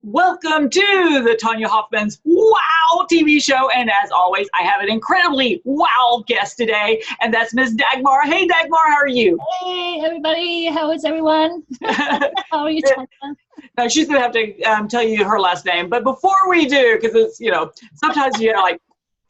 Welcome to the Tonya Hofmann's Wow TV show. And as always, I have an incredibly wow guest today, and that's Miss Dagmar. Hey, Dagmar, how are you? Hey, everybody. How is everyone? How are you, Tonya? Now, she's going to have to tell you her last name. But before we do, because it's, sometimes, like,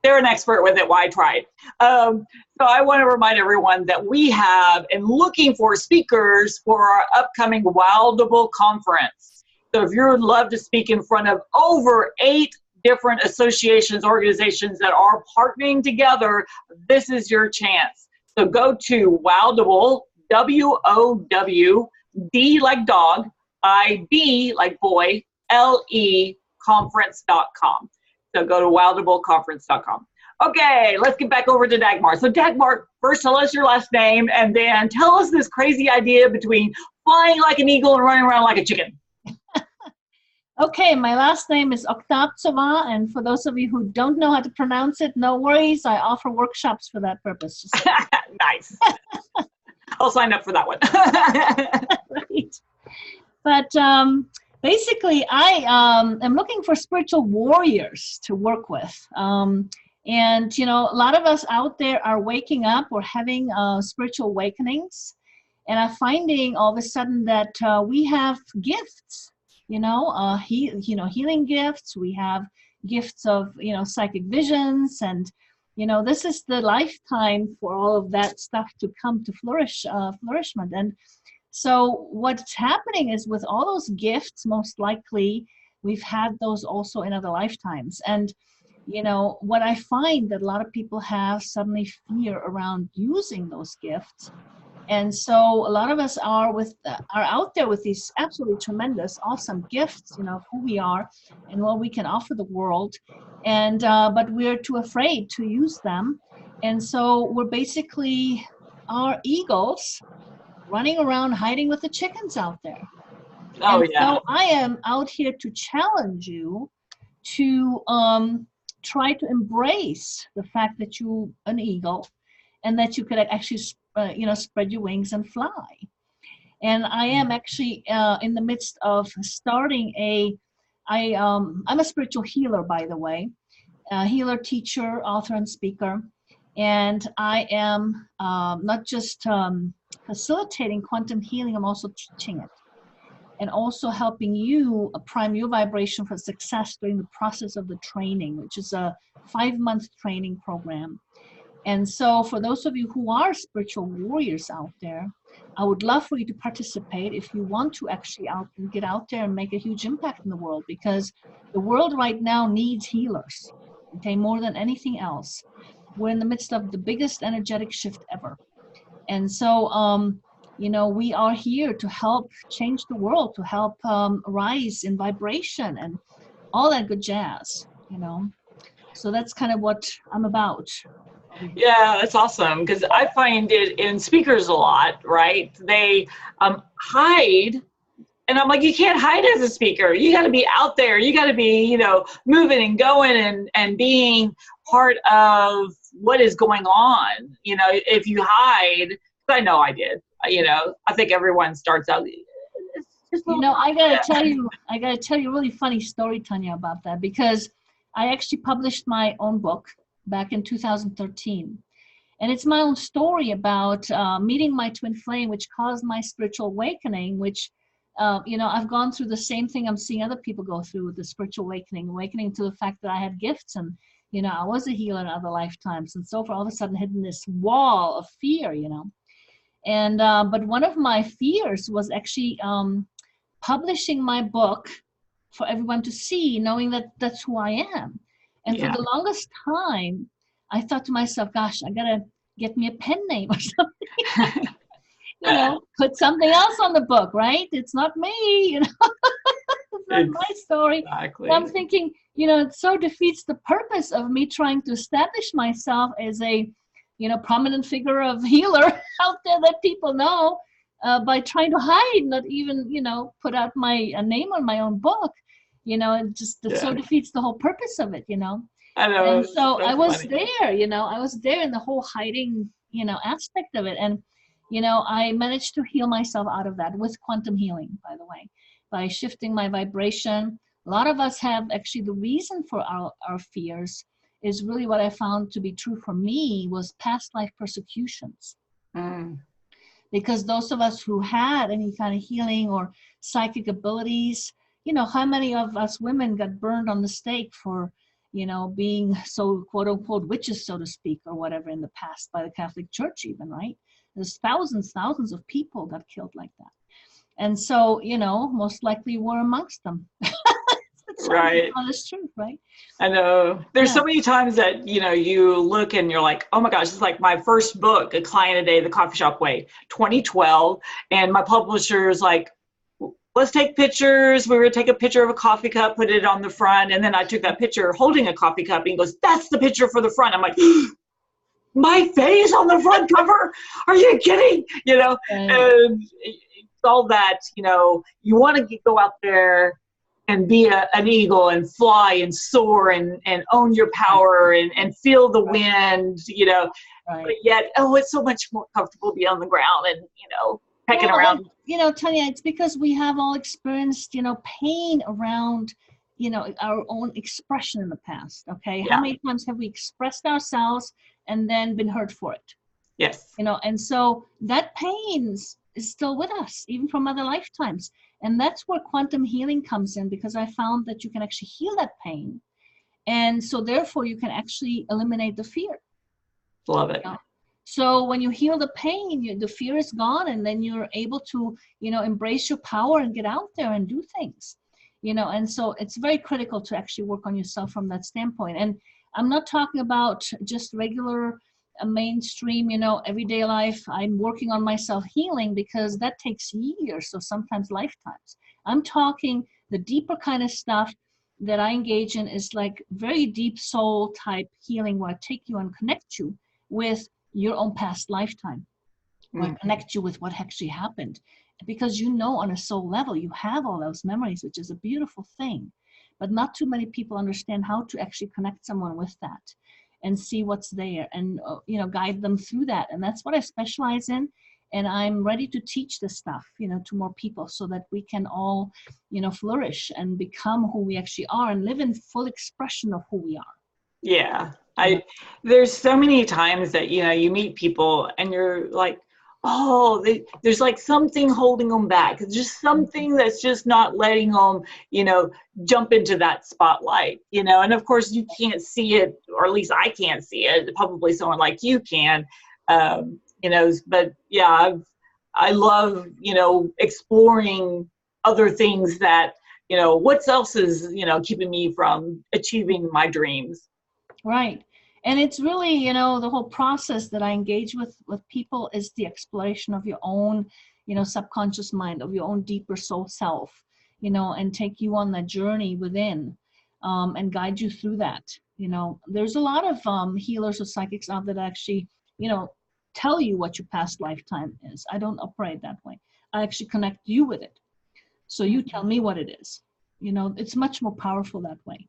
they're an expert with it. Why try? So I want to remind everyone that we have and looking for speakers for our upcoming Wildable conference. So if you would love to speak in front of over 8 different associations, organizations that are partnering together, this is your chance. So go to Wowdable, W-O-W-D like dog, I-B like boy, L-E conference.com. So go to wildableconference.com. Okay, let's get back over to Dagmar. So Dagmar, first tell us your last name, and then tell us this crazy idea between flying like an eagle and running around like a chicken. Okay, my last name is Oktabcova, and for those of you who don't know how to pronounce it, no worries. I offer workshops for that purpose. Nice. I'll sign up for that one. Right. But basically, I am looking for spiritual warriors to work with. And, a lot of us out there are waking up or having spiritual awakenings, and are finding all of a sudden that we have gifts. Healing gifts. We have gifts of, psychic visions, and, this is the lifetime for all of that stuff to come to flourishment. And so what's happening is with all those gifts, most likely we've had those also in other lifetimes. And, what I find that a lot of people have suddenly fear around using those gifts. And so a lot of us are out there with these absolutely tremendous, awesome gifts, of who we are and what we can offer the world. And but we're too afraid to use them. And so we're basically our eagles running around hiding with the chickens out there. Oh, and yeah. So I am out here to challenge you to try to embrace the fact that you're an eagle and that you could actually spread your wings and fly. And I am actually in the midst of starting I'm a spiritual healer, by the way, healer, teacher, author, and speaker. And I am not just facilitating quantum healing, I'm also teaching it. And also helping you prime your vibration for success during the process of the training, which is a 5-month training program. And so for those of you who are spiritual warriors out there, I would love for you to participate if you want to actually get out there and make a huge impact in the world, because the world right now needs healers, okay, more than anything else. We're in the midst of the biggest energetic shift ever. And so, we are here to help change the world, to help rise in vibration and all that good jazz, So that's kind of what I'm about. Yeah, that's awesome, because I find it in speakers a lot, right? They hide, and I'm like, you can't hide as a speaker. You got to be out there. You got to be, moving and going and being part of what is going on. If you hide, because I know I did. I think everyone starts out. I gotta tell you a really funny story, Tonya, about that, because I actually published my own book back in 2013. And it's my own story about meeting my twin flame, which caused my spiritual awakening, which, I've gone through the same thing I'm seeing other people go through with the spiritual awakening to the fact that I had gifts and, I was a healer in other lifetimes. And so for all of a sudden hitting this wall of fear, And, but one of my fears was actually publishing my book for everyone to see, knowing that that's who I am. And for the longest time, I thought to myself, gosh, I got to get me a pen name or something. Put something else on the book, right? It's not me, It's not my story. Exactly. And I'm thinking, it so defeats the purpose of me trying to establish myself as a, prominent figure of healer out there that people know by trying to hide, not even, put out my name on my own book. It so defeats the whole purpose of it, I know. And so I was there, I was there in the whole hiding, aspect of it. And, I managed to heal myself out of that with quantum healing, by the way, by shifting my vibration, A lot of us have actually the reason for our fears is really what I found to be true for me was past life persecutions. Mm. Because those of us who had any kind of healing or psychic abilities, you know, how many of us women got burned on the stake for, you know, being so quote unquote witches, so to speak, or whatever in the past by the Catholic Church even, right? There's thousands of people got killed like that. And so, you know, most likely we're amongst them. It's Right. honest truth, right? I know. There's Yeah. so many times that, you know, you look and you're like, oh my gosh, it's like my first book, A Client a Day, The Coffee Shop Way, 2012. And my publisher is like, let's take pictures. We were going to take a picture of a coffee cup, put it on the front. And then I took that picture holding a coffee cup, and he goes, that's the picture for the front. I'm like, my face on the front cover? Are you kidding? You know, and it's all that, you know, you want to go out there and be an eagle and fly and soar and own your power and feel the wind, you know, but yet, oh, it's so much more comfortable to be on the ground and, you know, pecking around. And, you know, Tonya, it's because we have all experienced, you know, pain around, you know, our own expression in the past. Okay. Yeah. How many times have we expressed ourselves and then been hurt for it? Yes. You know, and so that pain is still with us, even from other lifetimes. And that's where quantum healing comes in, because I found that you can actually heal that pain. And so therefore you can actually eliminate the fear. Love it. You know? So when you heal the pain, the fear is gone, and then you're able to, you know, embrace your power and get out there and do things, you know. And so it's very critical to actually work on yourself from that standpoint. And I'm not talking about just regular mainstream, you know, everyday life. I'm working on myself healing because that takes years, so sometimes lifetimes. I'm talking the deeper kind of stuff that I engage in is like very deep soul type healing, where I take you and connect you with your own past lifetime, or connect you with what actually happened, because you know on a soul level you have all those memories, which is a beautiful thing. But not too many people understand how to actually connect someone with that and see what's there and you know, guide them through that. And that's what I specialize in, and I'm ready to teach this stuff, you know, to more people, so that we can all, you know, flourish and become who we actually are and live in full expression of who we are. Yeah. There's so many times that, you know, you meet people and you're like, oh, there's like something holding them back. It's just something that's just not letting them, you know, jump into that spotlight, you know. And of course you can't see it, or at least I can't see it. Probably someone like you can, you know, but yeah, I love, you know, exploring other things that, you know, what else is, you know, keeping me from achieving my dreams. Right. And it's really, you know, the whole process that I engage with people is the exploration of your own, you know, subconscious mind, of your own deeper soul self, you know, and take you on that journey within, and guide you through that. You know, there's a lot of healers or psychics out there that actually, you know, tell you what your past lifetime is. I don't operate that way. I actually connect you with it. So you tell me what it is. You know, it's much more powerful that way.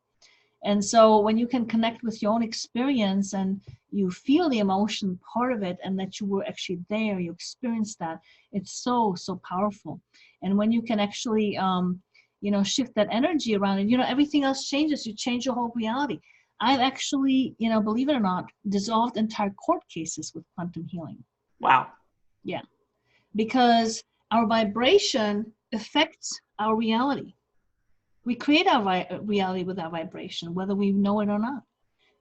And so when you can connect with your own experience and you feel the emotion part of it, and that you were actually there, you experienced that, it's so, so powerful. And when you can actually, you know, shift that energy around, and, you know, everything else changes. You change your whole reality. I've actually, you know, believe it or not, dissolved entire court cases with quantum healing. Wow. Yeah. Because our vibration affects our reality. We create our reality with our vibration, whether we know it or not.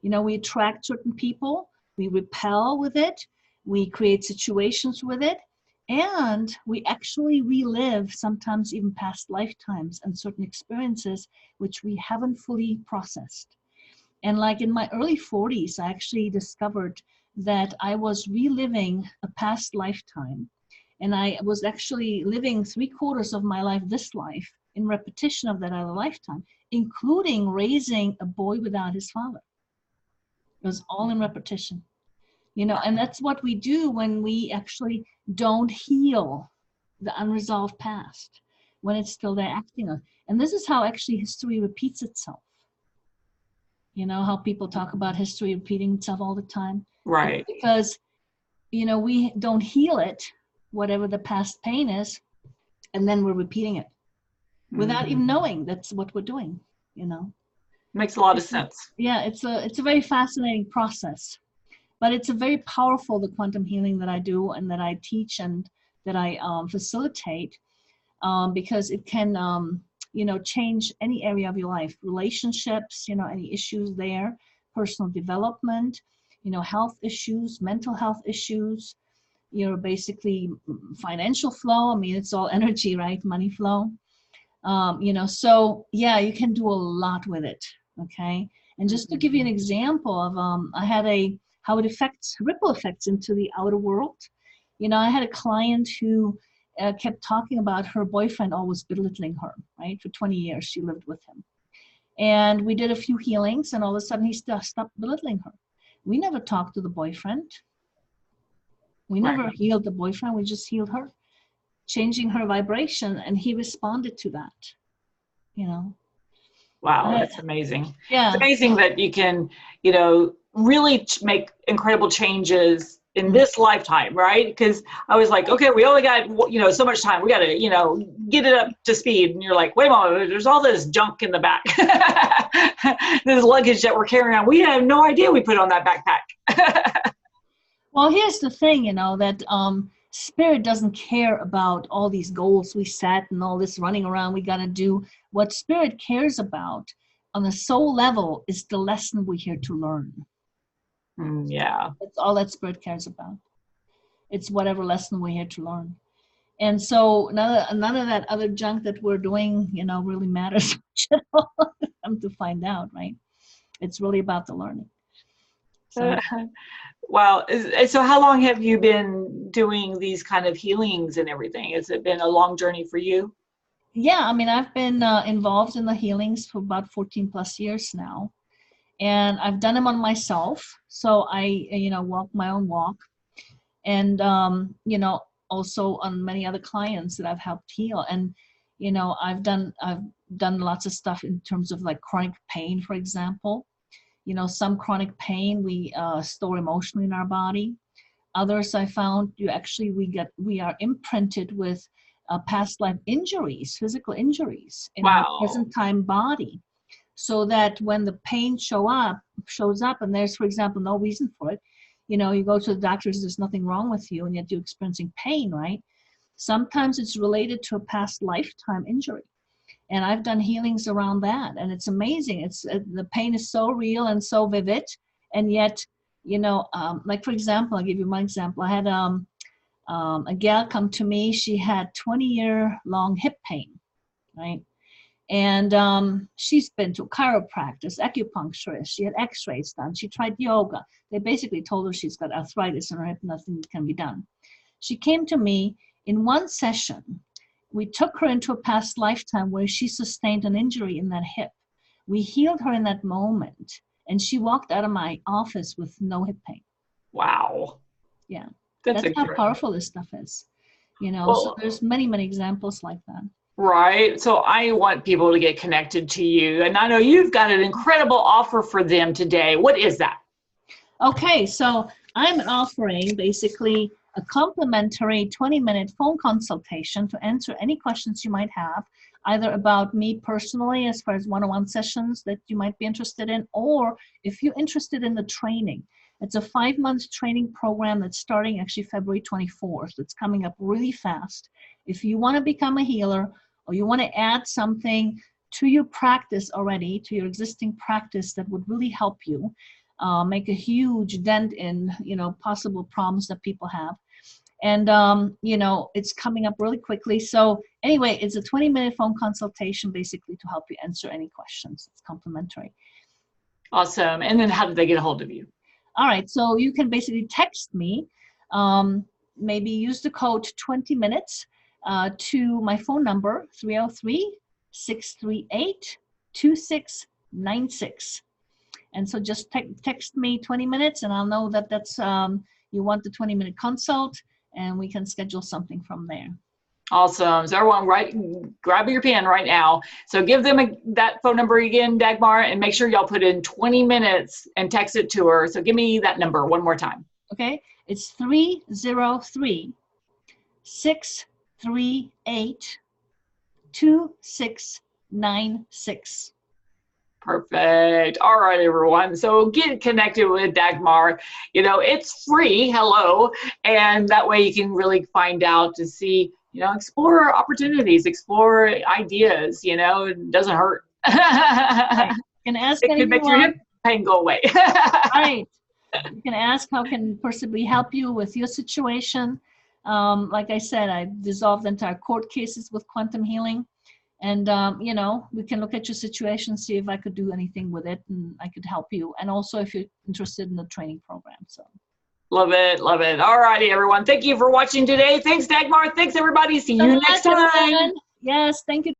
You know, we attract certain people, we repel with it, we create situations with it, and we actually relive sometimes even past lifetimes and certain experiences which we haven't fully processed. And like in my early 40s, I actually discovered that I was reliving a past lifetime. And I was actually living 3/4 of my life, this life, in repetition of that other lifetime, including raising a boy without his father. It was all in repetition, you know, and that's what we do when we actually don't heal the unresolved past, when it's still there acting on. And this is how actually history repeats itself. You know, how people talk about history repeating itself all the time. Right. It's because, you know, we don't heal it, whatever the past pain is, and then we're repeating it. without even knowing that's what we're doing, you know. Makes a lot of sense. Yeah, it's a very fascinating process, but it's a very powerful, the quantum healing that I do and that I teach and that I facilitate, because it can, you know, change any area of your life, relationships, you know, any issues there, personal development, you know, health issues, mental health issues, you know, basically financial flow. I mean, it's all energy, right? Money flow. You know, so yeah, you can do a lot with it. Okay. And just to give you an example of, I had how it affects, ripple effects into the outer world. You know, I had a client who kept talking about her boyfriend always belittling her, right? For 20 years, she lived with him. And we did a few healings, and all of a sudden he stopped belittling her. We never talked to the boyfriend. We never healed the boyfriend. We just healed her, changing her vibration, and he responded to that, you know. Wow, that's amazing. Yeah. It's amazing that you can, you know, really make incredible changes in this lifetime, right? Because I was like, okay, we only got, you know, so much time. We got to, you know, get it up to speed. And you're like, wait a moment, there's all this junk in the back. This luggage that we're carrying on. We have no idea we put on that backpack. Well, here's the thing, you know, that Spirit doesn't care about all these goals we set and all this running around we got to do. What Spirit cares about on a soul level is the lesson we're here to learn. Yeah. That's all that Spirit cares about. It's whatever lesson we're here to learn. And so none of that other junk that we're doing, you know, really matters much at all. Come to find out, right? It's really about the learning. So. Wow. So how long have you been doing these kind of healings and everything? Has it been a long journey for you? Yeah, I mean, I've been involved in the healings for about 14 plus years now. And I've done them on myself. So I, you know, walk my own walk. And, you know, also on many other clients that I've helped heal. And, you know, I've done lots of stuff in terms of like chronic pain, for example. You know, some chronic pain we store emotionally in our body. Others I found we are imprinted with past life injuries, physical injuries in our present time body. So that when the pain shows up and there's, for example, no reason for it, you know, you go to the doctors, there's nothing wrong with you, and yet you're experiencing pain, right? Sometimes it's related to a past lifetime injury. And I've done healings around that, and it's amazing. It's the pain is so real and so vivid, and yet, you know, like for example, I'll give you my example. I had a gal come to me. She had 20-year-long hip pain, right? And she's been to chiropractors, acupuncturist. She had x-rays done. She tried yoga. They basically told her she's got arthritis in her hip, nothing can be done. She came to me in one session. We took her into a past lifetime where she sustained an injury in that hip. We healed her in that moment, and she walked out of my office with no hip pain. Wow. Yeah. That's how powerful this stuff is. You know, so there's many, many examples like that. Right. So I want people to get connected to you. And I know you've got an incredible offer for them today. What is that? Okay. So I'm offering basically a complimentary 20-minute phone consultation to answer any questions you might have, either about me personally, as far as one-on-one sessions that you might be interested in, or if you're interested in the training. It's a 5-month training program that's starting actually February 24th. It's coming up really fast. If you want to become a healer, or you want to add something to your practice already, to your existing practice that would really help you make a huge dent in, you know, possible problems that people have. And, you know, it's coming up really quickly. So anyway, it's a 20-minute phone consultation basically to help you answer any questions. It's complimentary. Awesome. And then how do they get a hold of you? All right. So you can basically text me, maybe use the code 20 minutes to my phone number, 303-638-2696. And so just text me 20 minutes and I'll know that that's, you want the 20-minute consult, and we can schedule something from there. Awesome. So everyone, grab your pen right now. So give them that phone number again, Dagmar, and make sure y'all put in 20 minutes and text it to her. So give me that number one more time. Okay. It's 303-638-2696. 2696. Perfect. All right, everyone. So get connected with Dagmar. You know, it's free. Hello. And that way you can really find out to see, you know, explore opportunities, explore ideas, you know, it doesn't hurt. Right. You can ask It could make your hip pain go away. Right. You can ask how can possibly help you with your situation. Like I said, I dissolved entire court cases with quantum healing. And, you know, we can look at your situation, see if I could do anything with it and I could help you. And also if you're interested in the training program. So. Love it. Love it. All righty, everyone. Thank you for watching today. Thanks, Dagmar. Thanks, everybody. See you next time. Yes, thank you.